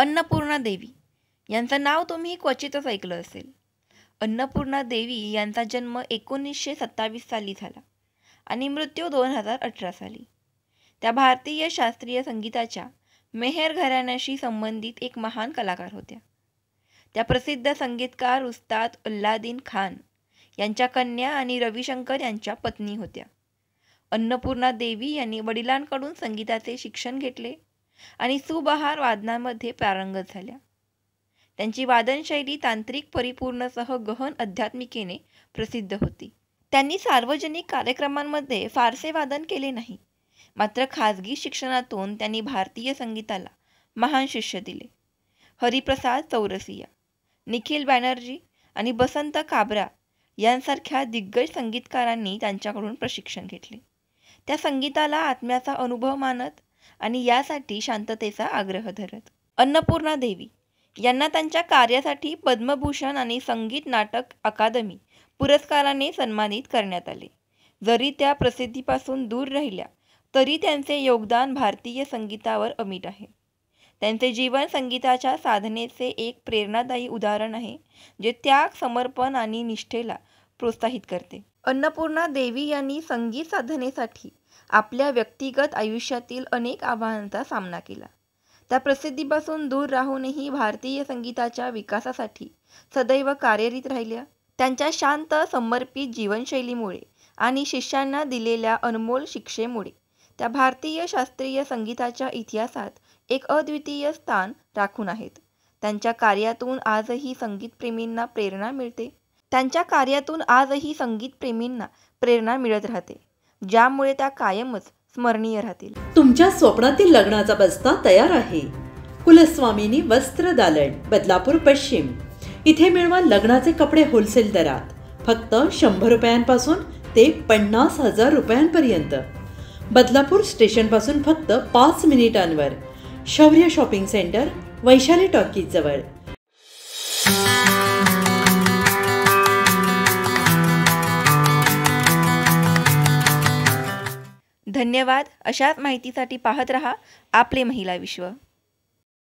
अन्नपूर्णा देवी यांचं नाव तुम्ही क्वचितच ऐकलं असेल. अन्नपूर्णा देवी यांचा जन्म 1927 साली झाला आणि मृत्यू 2018 साली. त्या भारतीय शास्त्रीय संगीताच्या मेहर घराण्याशी संबंधित एक महान कलाकार होत्या. त्या प्रसिद्ध संगीतकार उस्ताद अल्लादीन खान यांच्या कन्या आणि रविशंकर यांच्या पत्नी होत्या. अन्नपूर्णा देवी यांनी वडिलांकडून संगीताचे शिक्षण घेतले आणि सुबहार वादनामध्ये पारंगत झाल्या. त्यांची वादनशैली तांत्रिक परिपूर्णसह गहन आध्यात्मिकेने प्रसिद्ध होती. त्यांनी सार्वजनिक कार्यक्रमांमध्ये फारसे वादन केले नाही, मात्र खाजगी शिक्षणातून त्यांनी भारतीय संगीताला महान शिष्य दिले. हरिप्रसाद चौरसिया, निखिल बॅनर्जी आणि बसंत काबरा यांसारख्या दिग्गज संगीतकारांनी त्यांच्याकडून प्रशिक्षण घेतले. त्या संगीताला आत्म्याचा अनुभव मानत आणि यासाठी शांततेचा आग्रह धरत. अन्नपूर्णा देवी यांना त्यांच्या कार्यासाठी पद्मभूषण आणि संगीत नाटक अकादमी पुरस्काराने सन्मानित करण्यात आले. जरी त्या प्रसिद्धीपासून दूर राहिल्या तरी त्यांचे योगदान भारतीय संगीतावर अमिट आहे. त्यांचे जीवन संगीताच्या साधनेचे एक प्रेरणादायी उदाहरण आहे, जे त्याग, समर्पण आणि निष्ठेला प्रोत्साहित करते. अन्नपूर्णा देवी यांनी संगीत साधनेसाठी आपल्या व्यक्तिगत आयुष्यातील अनेक आव्हानांचा सामना केला. त्या प्रसिद्धीपासून दूर राहूनही भारतीय संगीताच्या विकासासाठी सदैव कार्यरत राहिल्या. त्यांच्या शांत, समर्पित जीवनशैलीमुळे आणि शिष्यांना दिलेल्या अनमोल शिक्षेमुळे त्या भारतीय शास्त्रीय संगीताच्या इतिहासात एक अद्वितीय स्थान राखून आहेत. त्यांच्या कार्यातून आजही संगीतप्रेमींना प्रेरणा मिळत राहते, ज्यामुळे त्या कायमच स्मरणीय राहतील. तुमच्या स्वप्नातील लग्नाचा बस्ता तयार आहे. कुलस्वामिनी वस्त्र दालन, बदलापूर पश्चिम. इथे मिळवा लग्नाचे कपडे होलसेल दरात, फक्त 100 रुपयांपासून ते 50,000 रुपयांपर्यंत. बदलापूर स्टेशनपासून फक्त 5 मिनिटांवर. शौर्य शॉपिंग सेंटर, वैशाली टॉकीज जवळ. धन्यवाद. अशाच माहितीसाठी पाहत रहा आपले महिला विश्व.